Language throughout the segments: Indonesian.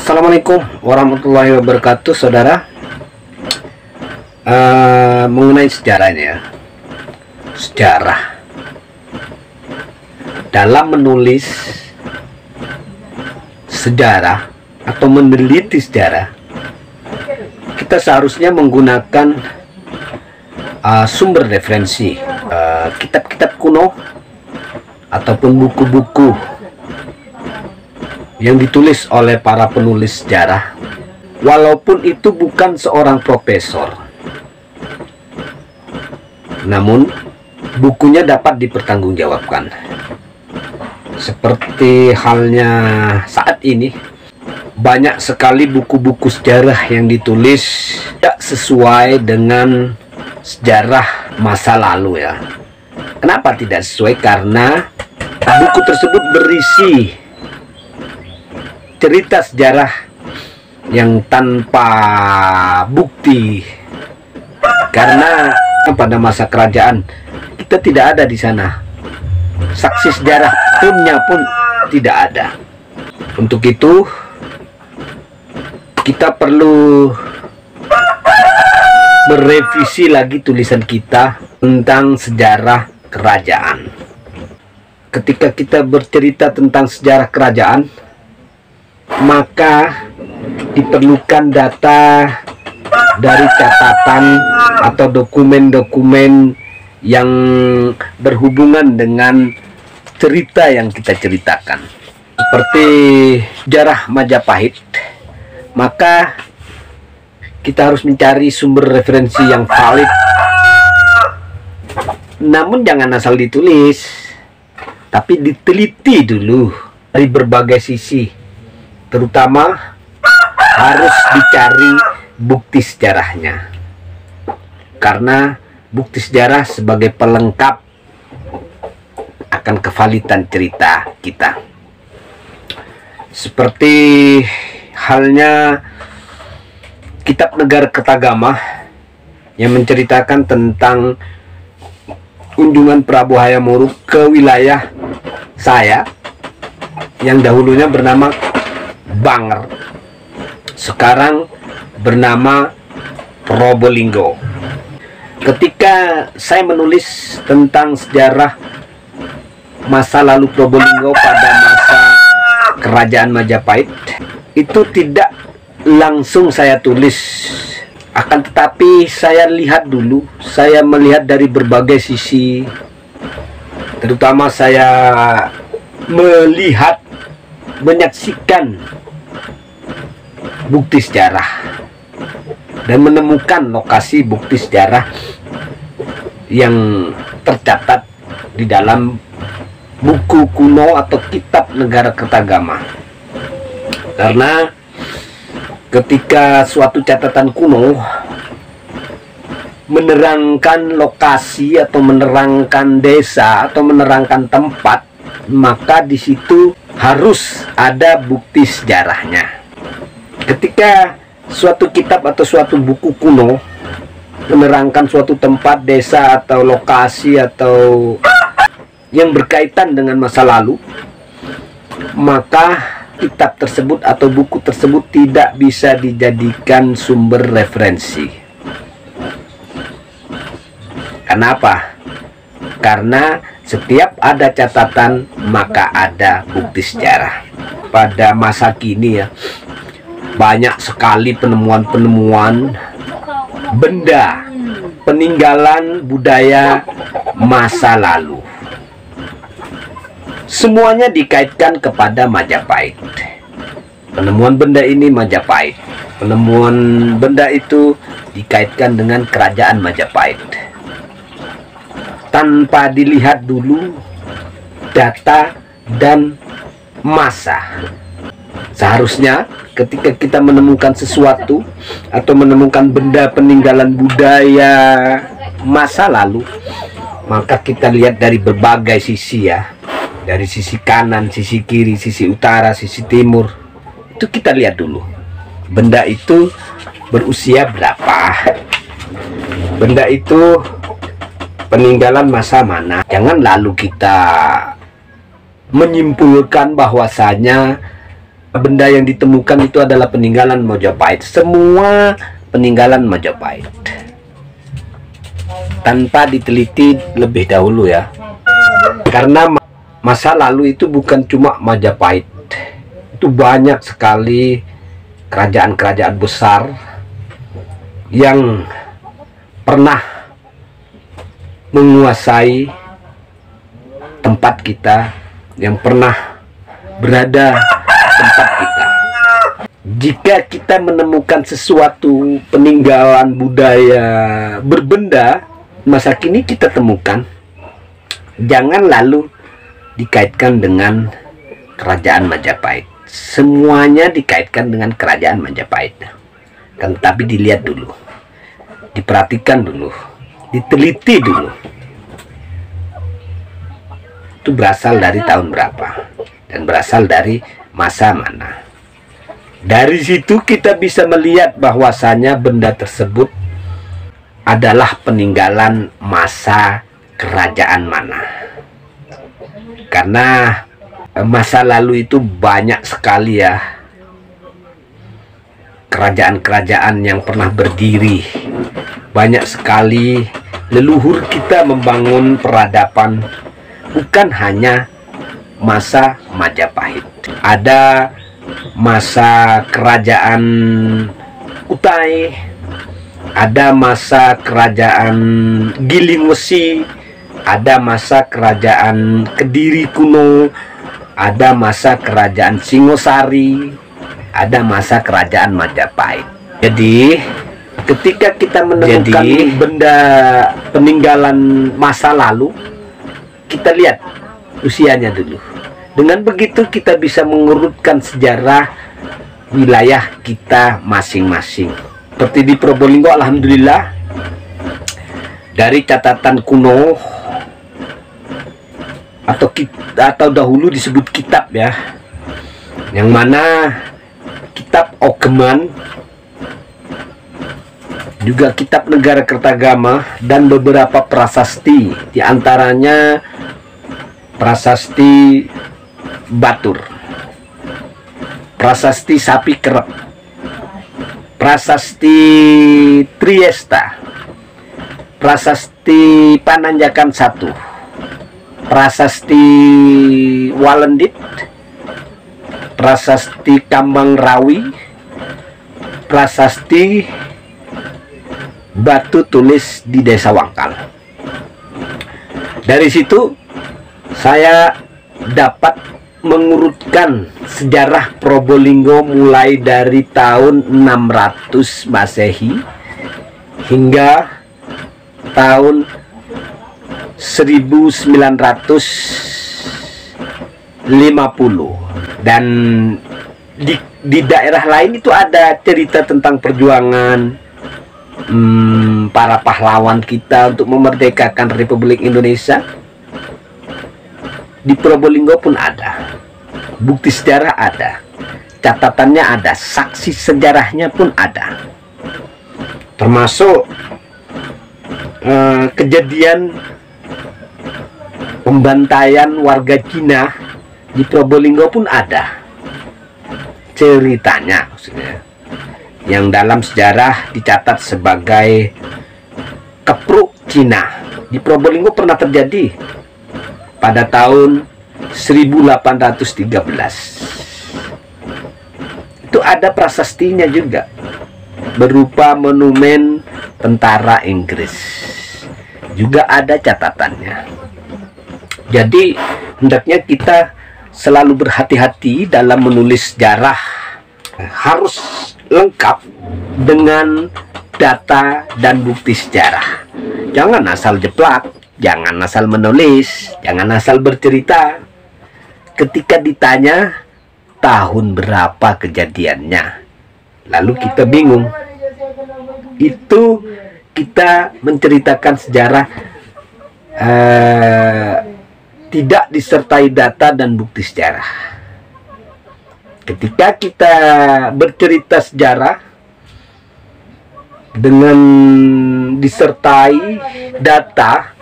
Assalamualaikum warahmatullahi wabarakatuh, saudara. Mengenai sejarahnya ya. Sejarah dalam menulis sejarah atau meneliti sejarah, kita seharusnya menggunakan sumber referensi, kitab-kitab kuno ataupun buku-buku yang ditulis oleh para penulis sejarah, walaupun itu bukan seorang profesor, namun bukunya dapat dipertanggungjawabkan. Seperti halnya saat ini, banyak sekali buku-buku sejarah yang ditulis tidak sesuai dengan sejarah masa lalu ya. Kenapa tidak sesuai? Karena buku tersebut berisi cerita sejarah yang tanpa bukti, karena pada masa kerajaan kita tidak ada di sana, saksi sejarah pun tidak ada. Untuk itu kita perlu merevisi lagi tulisan kita tentang sejarah kerajaan. Ketika kita bercerita tentang sejarah kerajaan, maka diperlukan data dari catatan atau dokumen-dokumen yang berhubungan dengan cerita yang kita ceritakan. Seperti sejarah Majapahit, maka kita harus mencari sumber referensi yang valid. Namun jangan asal ditulis, tapi diteliti dulu dari berbagai sisi. Terutama harus dicari bukti sejarahnya, karena bukti sejarah sebagai pelengkap akan kevalidan cerita kita. Seperti halnya kitab Negara Kertagama yang menceritakan tentang kunjungan Prabu Hayam Wuruk ke wilayah saya yang dahulunya bernama Banger, sekarang bernama Probolinggo. Ketika saya menulis tentang sejarah masa lalu Probolinggo pada masa kerajaan Majapahit, itu tidak langsung saya tulis, akan tetapi saya lihat dulu, saya melihat dari berbagai sisi. Terutama saya melihat, menyaksikan bukti sejarah dan menemukan lokasi bukti sejarah yang tercatat di dalam buku kuno atau kitab Negara Kertagama. Karena ketika suatu catatan kuno menerangkan lokasi atau menerangkan desa atau menerangkan tempat, maka di situ harus ada bukti sejarahnya. Ketika suatu kitab atau suatu buku kuno menerangkan suatu tempat, desa atau lokasi atau yang berkaitan dengan masa lalu, maka kitab tersebut atau buku tersebut tidak bisa dijadikan sumber referensi. Kenapa? Karena setiap ada catatan maka ada bukti sejarah. Pada masa kini ya, banyak sekali penemuan-penemuan benda peninggalan budaya masa lalu. Semuanya dikaitkan kepada Majapahit. Penemuan benda ini Majapahit, penemuan benda itu dikaitkan dengan kerajaan Majapahit, tanpa dilihat dulu data dan masa. Seharusnya ketika kita menemukan sesuatu atau menemukan benda peninggalan budaya masa lalu, maka kita lihat dari berbagai sisi ya. Dari sisi kanan, sisi kiri, sisi utara, sisi timur. Itu kita lihat dulu. Benda itu berusia berapa? Benda itu peninggalan masa mana? Jangan lalu kita menyimpulkan bahwasanya benda yang ditemukan itu adalah peninggalan Majapahit. Semua peninggalan Majapahit, tanpa diteliti lebih dahulu ya. Karena masa lalu itu bukan cuma Majapahit, itu banyak sekali kerajaan-kerajaan besar yang pernah menguasai tempat kita, yang pernah berada tempat kita. Jika kita menemukan sesuatu peninggalan budaya berbenda masa kini kita temukan, jangan lalu dikaitkan dengan kerajaan Majapahit. Semuanya dikaitkan dengan kerajaan Majapahit, kan? Tapi dilihat dulu, diperhatikan dulu, diteliti dulu, itu berasal dari tahun berapa dan berasal dari masa mana. Dari situ kita bisa melihat bahwasanya benda tersebut adalah peninggalan masa kerajaan mana. Karena masa lalu itu banyak sekali ya kerajaan-kerajaan yang pernah berdiri. Banyak sekali leluhur kita membangun peradaban, bukan hanya masa Majapahit. Ada masa kerajaan Kutai, ada masa kerajaan Giling Wesi, ada masa kerajaan Kediri kuno, ada masa kerajaan Singosari, ada masa kerajaan Majapahit. Jadi ketika kita menemukan benda peninggalan masa lalu, kita lihat usianya dulu. Dengan begitu kita bisa mengurutkan sejarah wilayah kita masing-masing. Seperti di Probolinggo, alhamdulillah, dari catatan kuno atau dahulu disebut kitab ya, yang mana kitab Ogeman, juga kitab Negara Kertagama, dan beberapa prasasti, diantaranya prasasti Batur, prasasti Sapi Kerep, prasasti Triesta, prasasti Pananjakan I, prasasti Walendit, prasasti Kambang Rawi, prasasti Batu Tulis di Desa Wangkal. Dari situ saya dapat mengurutkan sejarah Probolinggo mulai dari tahun 600 Masehi hingga tahun 1950, dan di daerah lain itu ada cerita tentang perjuangan para pahlawan kita untuk memerdekakan Republik Indonesia. Di Probolinggo pun ada, bukti sejarah ada, catatannya ada, saksi sejarahnya pun ada, termasuk kejadian pembantaian warga Cina di Probolinggo pun ada ceritanya, maksudnya, yang dalam sejarah dicatat sebagai kepruk Cina. Di Probolinggo pernah terjadi pada tahun 1813. Itu ada prasastinya juga, berupa monumen tentara Inggris, juga ada catatannya. Jadi hendaknya kita selalu berhati-hati dalam menulis sejarah, harus lengkap dengan data dan bukti sejarah. Jangan asal jeplak, jangan asal menulis, jangan asal bercerita. Ketika ditanya tahun berapa kejadiannya, lalu kita bingung. Itu kita menceritakan sejarah tidak disertai data dan bukti sejarah. Ketika kita bercerita sejarah dengan disertai data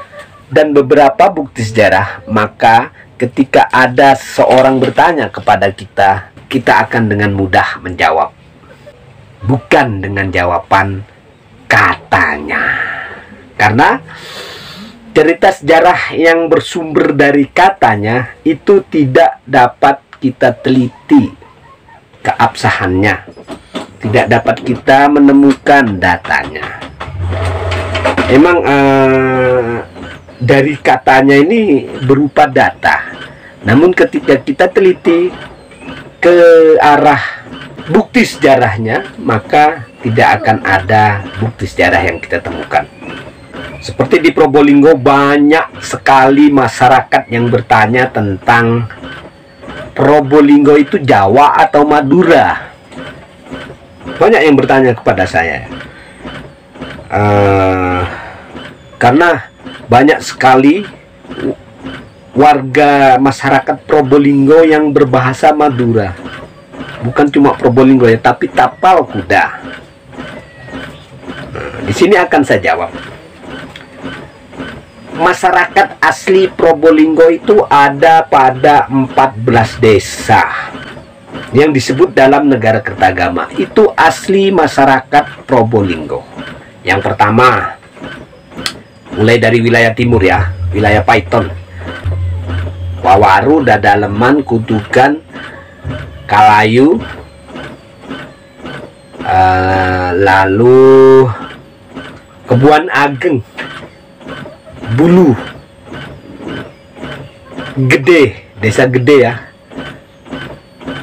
dan beberapa bukti sejarah, maka ketika ada seorang bertanya kepada kita kita akan dengan mudah menjawab, bukan dengan jawaban katanya. Karena cerita sejarah yang bersumber dari katanya itu tidak dapat kita teliti keabsahannya, tidak dapat kita menemukan datanya. Emang dari katanya ini berupa data, namun ketika kita teliti ke arah bukti sejarahnya, maka tidak akan ada bukti sejarah yang kita temukan. Seperti di Probolinggo, banyak sekali masyarakat yang bertanya tentang Probolinggo itu Jawa atau Madura. Banyak yang bertanya kepada saya. Karena banyak sekali warga masyarakat Probolinggo yang berbahasa Madura. Bukan cuma Probolinggo ya, tapi tapal kuda. Di sini akan saya jawab. Masyarakat asli Probolinggo itu ada pada 14 desa yang disebut dalam negara Kertagama. Itu asli masyarakat Probolinggo. Yang pertama, mulai dari wilayah timur ya, wilayah Paiton, Wawaru, Dadaleman, Kutukan, Kalayu, lalu Kebuan Ageng, Bulu, Gede, desa Gede ya,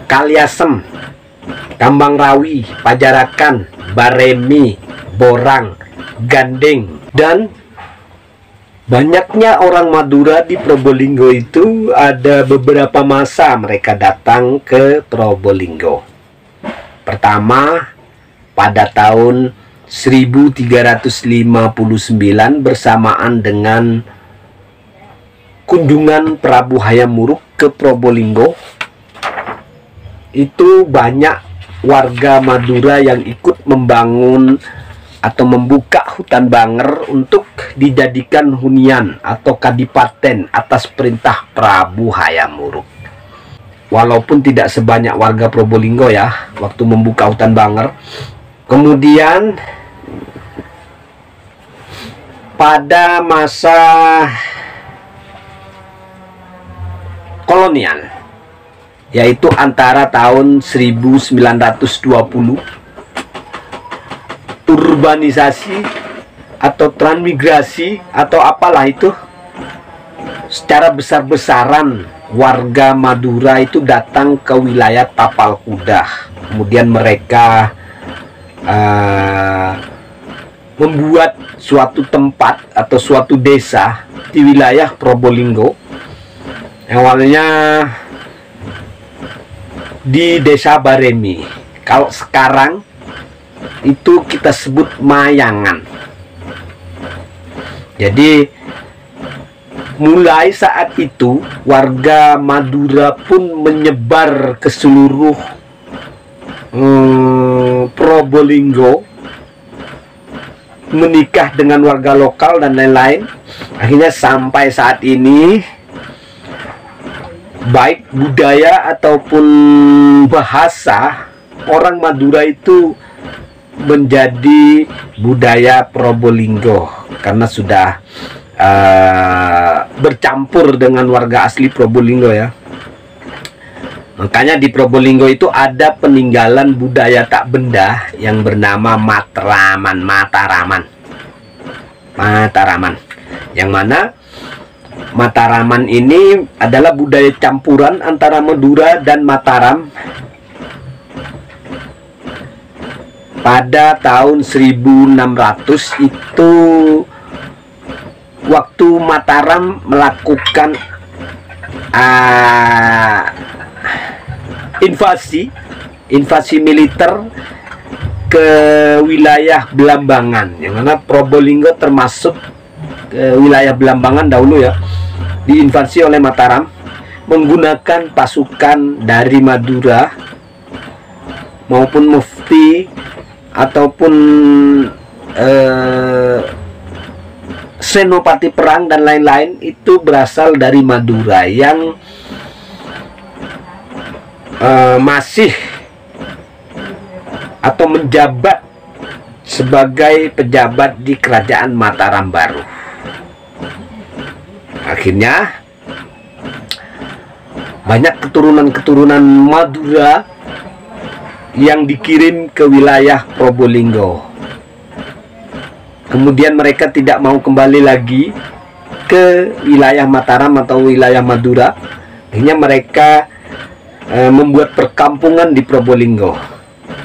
Kaliasem, Kambang Rawi, Pajarakan, Baremi, Borang, Gandeng, dan banyaknya orang Madura di Probolinggo itu ada beberapa masa mereka datang ke Probolinggo. Pertama, pada tahun 1359 bersamaan dengan kunjungan Prabu Hayam Wuruk ke Probolinggo, itu banyak warga Madura yang ikut membangun atau membuka hutan Banger untuk dijadikan hunian atau kadipaten atas perintah Prabu Hayam Wuruk. Walaupun tidak sebanyak warga Probolinggo ya waktu membuka hutan Banger. Kemudian pada masa kolonial, yaitu antara tahun 1920, urbanisasi atau transmigrasi atau apalah itu, secara besar-besaran warga Madura itu datang ke wilayah Tapal Kuda. Kemudian mereka membuat suatu tempat atau suatu desa di wilayah Probolinggo. Awalnya di desa Baremi. Kalau sekarang itu kita sebut Mayangan. Jadi mulai saat itu warga Madura pun menyebar ke seluruh Probolinggo, menikah dengan warga lokal dan lain-lain. Akhirnya sampai saat ini baik budaya ataupun bahasa orang Madura itu menjadi budaya Probolinggo karena sudah bercampur dengan warga asli Probolinggo ya. Makanya di Probolinggo itu ada peninggalan budaya tak benda yang bernama Mataraman. Yang mana Mataraman ini adalah budaya campuran antara Madura dan Mataram pada tahun 1600. Itu waktu Mataram melakukan invasi militer ke wilayah Belambangan, yang mana Probolinggo termasuk wilayah Belambangan dahulu ya, diinvasi oleh Mataram menggunakan pasukan dari Madura maupun mufti ataupun senopati perang dan lain-lain itu berasal dari Madura yang masih atau menjabat sebagai pejabat di kerajaan Mataram Baru. Akhirnya banyak keturunan-keturunan Madura yang dikirim ke wilayah Probolinggo. Kemudian mereka tidak mau kembali lagi ke wilayah Mataram atau wilayah Madura. Akhirnya mereka membuat perkampungan di Probolinggo,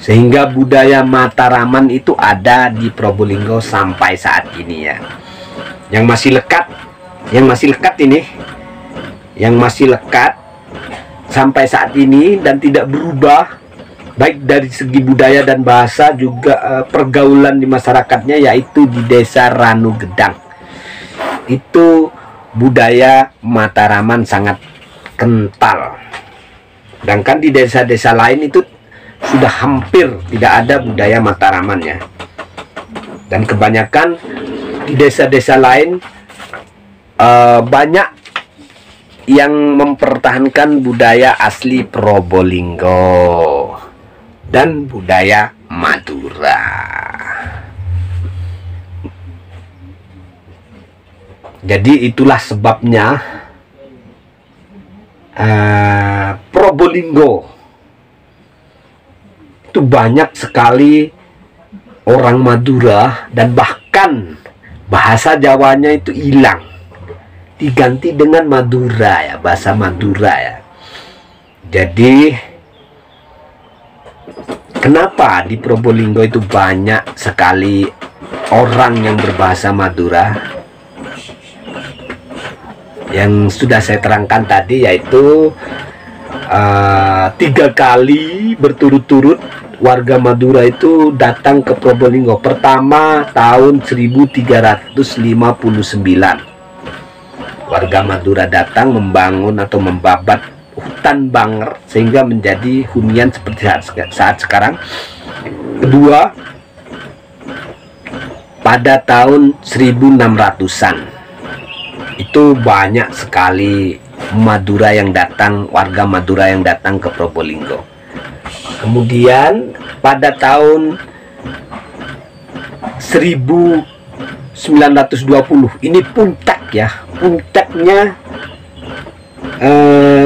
sehingga budaya Mataraman itu ada di Probolinggo sampai saat ini ya. Yang masih lekat sampai saat ini dan tidak berubah, baik dari segi budaya dan bahasa juga pergaulan di masyarakatnya, yaitu di desa Ranu Gedang. Itu budaya Mataraman sangat kental. Sedangkan di desa-desa lain itu sudah hampir tidak ada budaya Mataramannya. Dan kebanyakan di desa-desa lain banyak yang mempertahankan budaya asli Probolinggo dan budaya Madura. Jadi itulah sebabnya Probolinggo itu banyak sekali orang Madura, dan bahkan bahasa Jawanya itu hilang, diganti dengan Madura ya, bahasa Madura ya. Jadi kenapa di Probolinggo itu banyak sekali orang yang berbahasa Madura? Yang sudah saya terangkan tadi, yaitu 3 kali berturut-turut warga Madura itu datang ke Probolinggo. Pertama tahun 1359, warga Madura datang membangun atau membabat hutan Banger sehingga menjadi hunian seperti saat sekarang. Kedua pada tahun 1600-an. Itu banyak sekali Madura yang datang, warga Madura yang datang ke Probolinggo. Kemudian pada tahun 1920, ini puncak ya,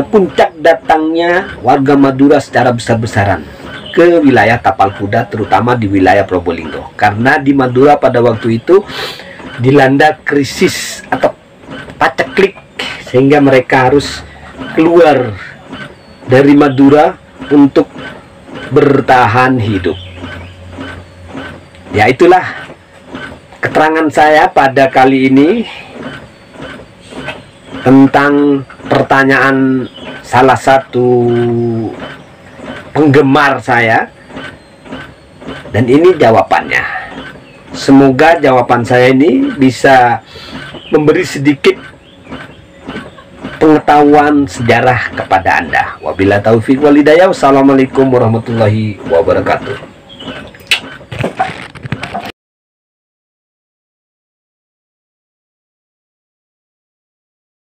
puncak datangnya warga Madura secara besar-besaran ke wilayah Tapal Kuda, terutama di wilayah Probolinggo. Karena di Madura pada waktu itu dilanda krisis atau paceklik, sehingga mereka harus keluar dari Madura untuk bertahan hidup. Ya, itulah keterangan saya pada kali ini tentang pertanyaan salah satu penggemar saya, dan ini jawabannya. Semoga jawaban saya ini bisa memberi sedikit pengetahuan sejarah kepada Anda. Wabillahi taufiq wal hidayah. Wassalamualaikum warahmatullahi wabarakatuh.